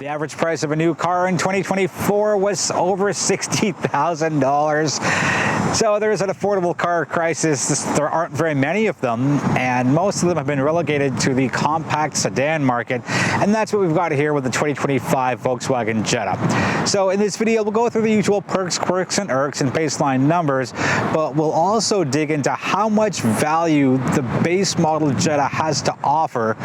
The average price of a new car in 2024 was over $60,000. So there's an affordable car crisis. There aren't very many of them, and most of them have been relegated to the compact sedan market. And that's what we've got here with the 2025 Volkswagen Jetta. So in this video, we'll go through the usual perks, quirks, and irks and baseline numbers, but we'll also dig into how much value the base model Jetta has to offer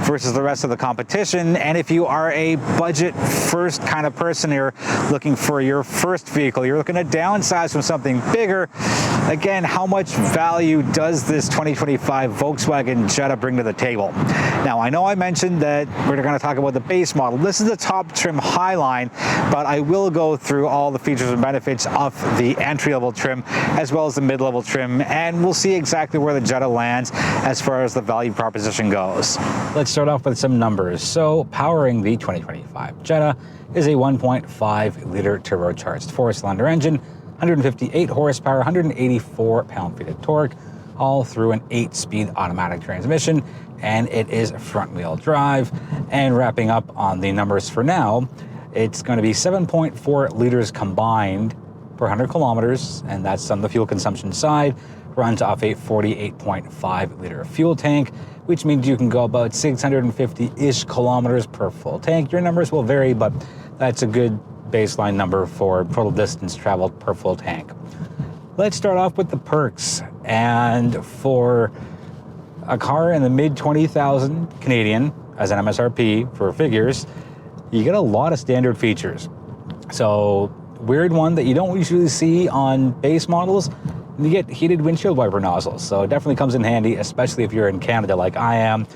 versus the rest of the competition. And if you are a budget first kind of person, you're looking for your first vehicle, you're looking to downsize from something bigger, again, how much value does this 2025 Volkswagen Jetta bring to the table? Now, I know I mentioned that we're going to talk about the base model. This is the top trim Highline, but I will go through all the features and benefits of the entry-level trim as well as the mid-level trim, and we'll see exactly where the Jetta lands as far as the value proposition goes. Let's start off with some numbers. So powering the 2025 Jetta is a 1.5 liter turbocharged 4-cylinder engine, 158 horsepower, 184 pound-feet of torque, all through an 8-speed automatic transmission, and it is front-wheel drive. And wrapping up on the numbers for now, it's going to be 7.4 liters combined per 100 kilometers, and that's on the fuel consumption side. Runs off a 48.5 liter fuel tank, which means you can go about 650-ish kilometers per full tank. Your numbers will vary, but that's a good baseline number for total distance traveled per full tank. Let's start off with the perks. And for a car in the mid 20,000 Canadian as an MSRP for figures, you get a lot of standard features. So weird one that you don't usually see on base models, you get heated windshield wiper nozzles. So it definitely comes in handy, especially if you're in Canada like I am.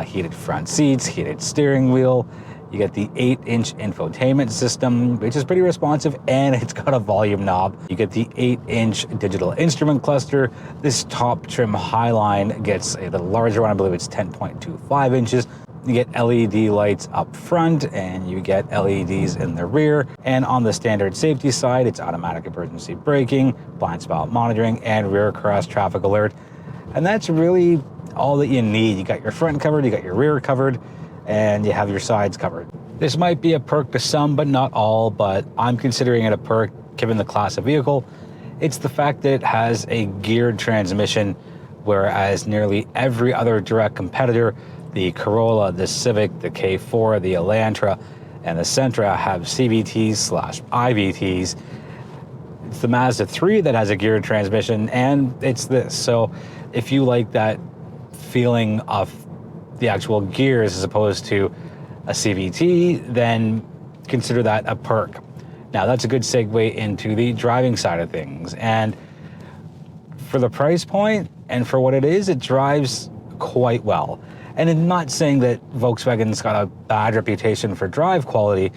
Heated front seats, heated steering wheel. You get the 8-inch infotainment system, which is pretty responsive, and it's got a volume knob. You get the 8-inch digital instrument cluster. This top trim Highline gets a little larger one. I believe it's 10.25 inches. You get LED lights up front, and you get LEDs in the rear. And on the standard safety side, it's automatic emergency braking, blind spot monitoring, and rear cross traffic alert. And that's really all that you need. You got your front covered, you got your rear covered, and you have your sides covered. This might be a perk to some, but not all, but I'm considering it a perk given the class of vehicle. It's the fact that it has a geared transmission, whereas nearly every other direct competitor, the Corolla, the Civic, the K4, the Elantra, and the Sentra have CVTs/IVTs. It's the Mazda 3 that has a geared transmission, and it's this. So if you like that feeling of the actual gears as opposed to a CVT, then consider that a perk. Now that's a good segue into the driving side of things. And for the price point and for what it is, it drives quite well. And I'm not saying that Volkswagen's got a bad reputation for drive quality.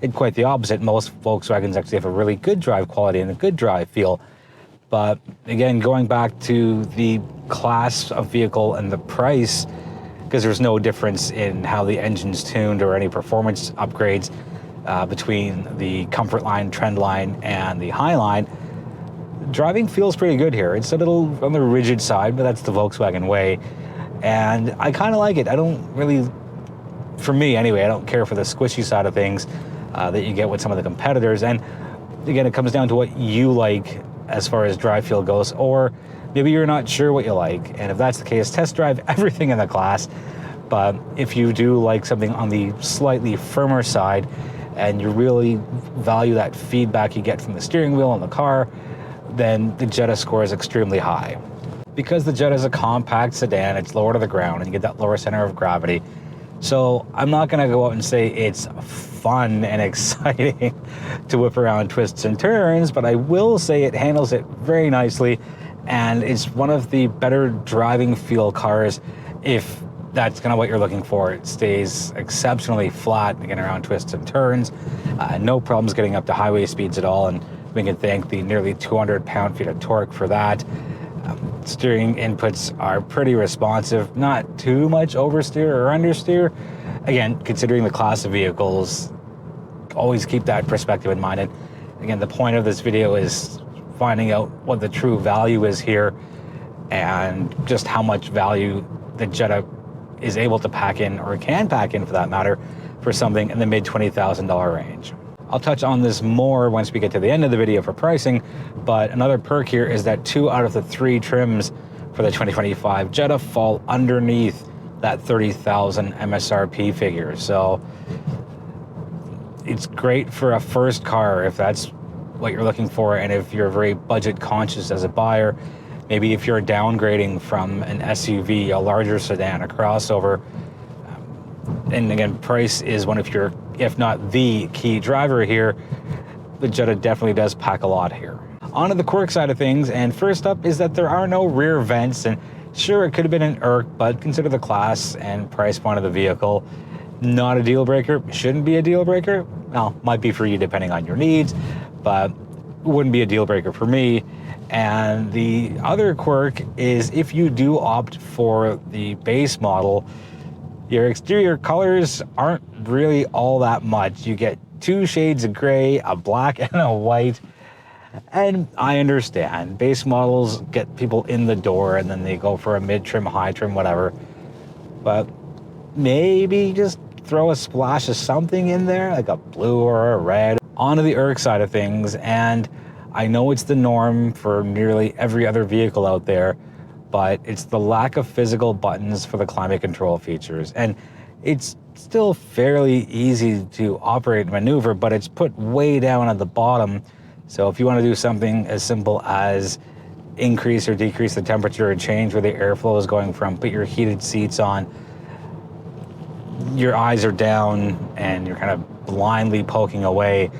It's quite the opposite. Most Volkswagens actually have a really good drive quality and a good drive feel. But again, going back to the class of vehicle and the price, because there's no difference in how the engine's tuned or any performance upgrades between the Comfort Line, Trend Line, and the Highline. Driving feels pretty good here. It's a little on the rigid side, but that's the Volkswagen way. And I kind of like it. I don't really, for me anyway, I don't care for the squishy side of things that you get with some of the competitors. And again, it comes down to what you like as far as drive feel goes, or maybe you're not sure what you like. And if that's the case, test drive everything in the class. But if you do like something on the slightly firmer side and you really value that feedback you get from the steering wheel in the car, then the Jetta scores extremely high. Because the Jetta is a compact sedan, it's lower to the ground and you get that lower center of gravity. So I'm not gonna go out and say it's fun and exciting to whip around twists and turns, but I will say it handles it very nicely, and it's one of the better driving feel cars if that's kind of what you're looking for. It stays exceptionally flat again around twists and turns. No problems getting up to highway speeds at all, and we can thank the nearly 200 pound-feet of torque for that. Steering inputs are pretty responsive, not too much oversteer or understeer. Again, considering the class of vehicles, always keep that perspective in mind. And again, the point of this video is finding out what the true value is here and just how much value the Jetta is able to pack in, or can pack in for that matter, for something in the mid $20,000 range. I'll touch on this more once we get to the end of the video for pricing, but another perk here is that 2 out of the 3 trims for the 2025 Jetta fall underneath that 30,000 MSRP figure. So it's great for a first car if that's what you're looking for, and if you're very budget conscious as a buyer. Maybe if you're downgrading from an SUV, a larger sedan, a crossover. And again, price is one of your, if not the key driver here. The Jetta definitely does pack a lot here. On to the Quirk side of things, and first up is that there are no rear vents, and sure, it could have been an irk, but consider the class and price point of the vehicle. Not a deal breaker, shouldn't be a deal breaker. Well, might be for you depending on your needs, but wouldn't be a deal breaker for me. And the other quirk is if you do opt for the base model, your exterior colors aren't really all that much. You get 2 shades of gray, a black and a white. And I understand, base models get people in the door and then they go for a mid-trim, high trim, whatever. But maybe just throw a splash of something in there, like a blue or a red. On to the irk side of things, and I know it's the norm for nearly every other vehicle out there, but it's the lack of physical buttons for the climate control features. And it's still fairly easy to operate and maneuver, but it's put way down at the bottom. So if you want to do something as simple as increase or decrease the temperature or change where the airflow is going from, put your heated seats on, your eyes are down and you're kind of blindly poking away.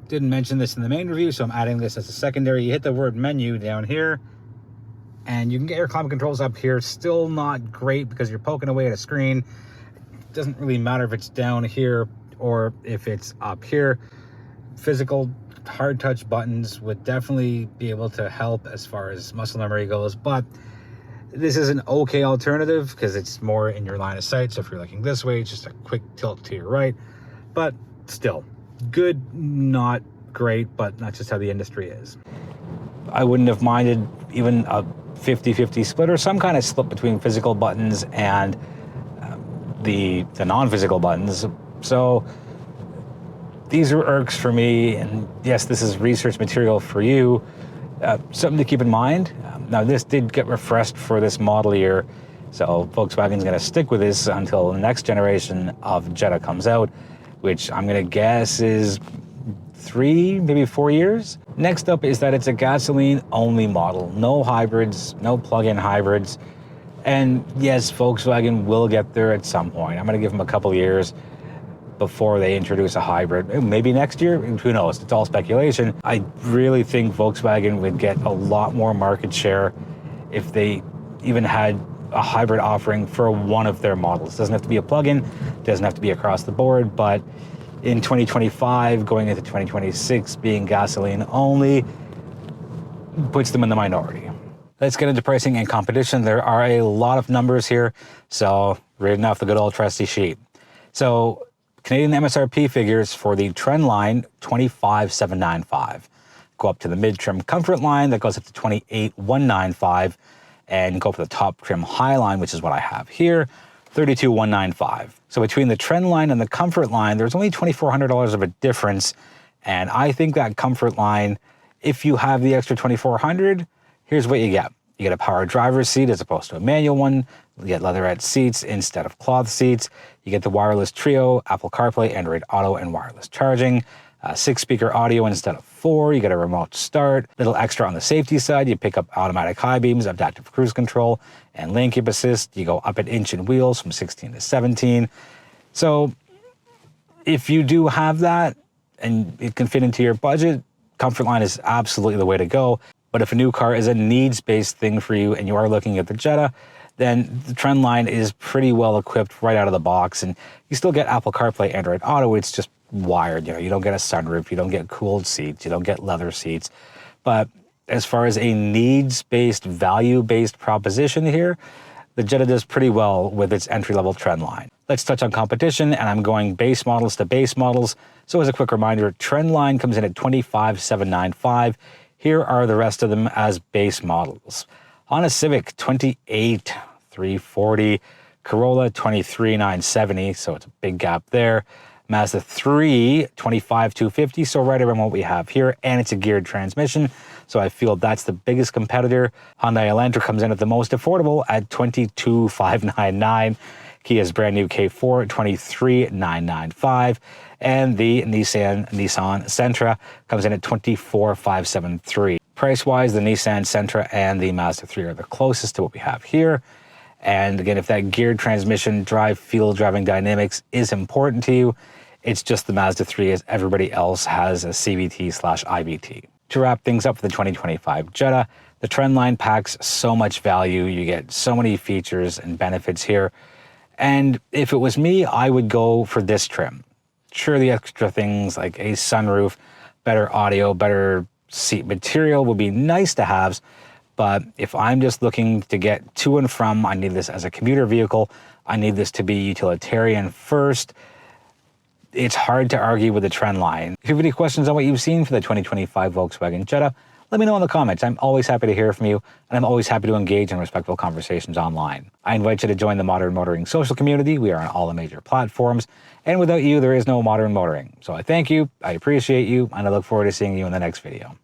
Didn't mention this in the main review, so I'm adding this as a secondary. You hit the word menu down here and you can get your climate controls up here. Still not great because you're poking away at a screen. It doesn't really matter if it's down here or if it's up here. Physical hard touch buttons would definitely be able to help as far as muscle memory goes, but this is an okay alternative because it's more in your line of sight. So if you're looking this way, it's just a quick tilt to your right, but still good, not great, but that's just how the industry is. I wouldn't have minded even a 50-50 split or some kind of split between physical buttons and the non-physical buttons. So these are irks for me, and yes, this is research material for you. Something to keep in mind. Now, this did get refreshed for this model year, so Volkswagen's going to stick with this until the next generation of Jetta comes out, which I'm going to guess is 3, maybe 4 years. Next up is that it's a gasoline-only model. No hybrids, no plug-in hybrids. And yes, Volkswagen will get there at some point. I'm going to give them a couple years before they introduce a hybrid. Maybe next year, who knows? It's all speculation. I really think Volkswagen would get a lot more market share if they even had a hybrid offering for one of their models. It doesn't have to be a plug-in, doesn't have to be across the board, but in 2025, going into 2026, being gasoline only puts them in the minority. Let's get into pricing and competition. There are a lot of numbers here, so reading off the good old trusty sheet. So Canadian MSRP figures for the trend line, 25,795. Go up to the mid-trim comfort line, that goes up to 28,195, and go for the top trim high line, which is what I have here, 32,195. So between the trend line and the comfort line, there's only $2,400 of a difference, and I think that comfort line, if you have the extra $2,400, here's what you get. You get a power driver's seat as opposed to a manual one. You get leatherette seats instead of cloth seats. You get the wireless trio, Apple CarPlay, Android Auto, and wireless charging. 6-speaker audio instead of 4. You get a remote start. Little extra on the safety side. You pick up automatic high beams, adaptive cruise control, and lane keep assist. You go up an inch in wheels from 16 to 17. So if you do have that and it can fit into your budget, comfort line is absolutely the way to go. But if a new car is a needs-based thing for you and you are looking at the Jetta, then the trend line is pretty well equipped right out of the box, and you still get Apple CarPlay, Android Auto. It's just wired. You don't get a sunroof, you don't get cooled seats, you don't get leather seats. But as far as a needs-based, value-based proposition here, the Jetta does pretty well with its entry-level trend line. Let's touch on competition, and I'm going base models to base models. So as a quick reminder, trend line comes in at 25,795. Here are the rest of them as base models. Honda Civic, 28,340. Corolla, 23,970, so it's a big gap there. Mazda 3 25,250, so right around what we have here, and it's a geared transmission, so I feel that's the biggest competitor. Hyundai Elantra comes in at the most affordable at 22,599. Kia's brand new K4 23,995, and the Nissan Sentra comes in at 24,573. Price-wise, the Nissan Sentra and the Mazda 3 are the closest to what we have here. And again, if that geared transmission driving dynamics is important to you, it's just the Mazda 3 as everybody else has a CVT/IVT. To wrap things up for the 2025 Jetta, the Trendline packs so much value. You get so many features and benefits here. And if it was me, I would go for this trim. Sure, the extra things like a sunroof, better audio, better seat material would be nice to have. But if I'm just looking to get to and from, I need this as a commuter vehicle, I need this to be utilitarian first, it's hard to argue with the Trendline. If you have any questions on what you've seen for the 2025 Volkswagen Jetta, let me know in the comments. I'm always happy to hear from you, and I'm always happy to engage in respectful conversations online. I invite you to join the Modern Motoring social community. We are on all the major platforms, and without you, there is no Modern Motoring. So I thank you, I appreciate you, and I look forward to seeing you in the next video.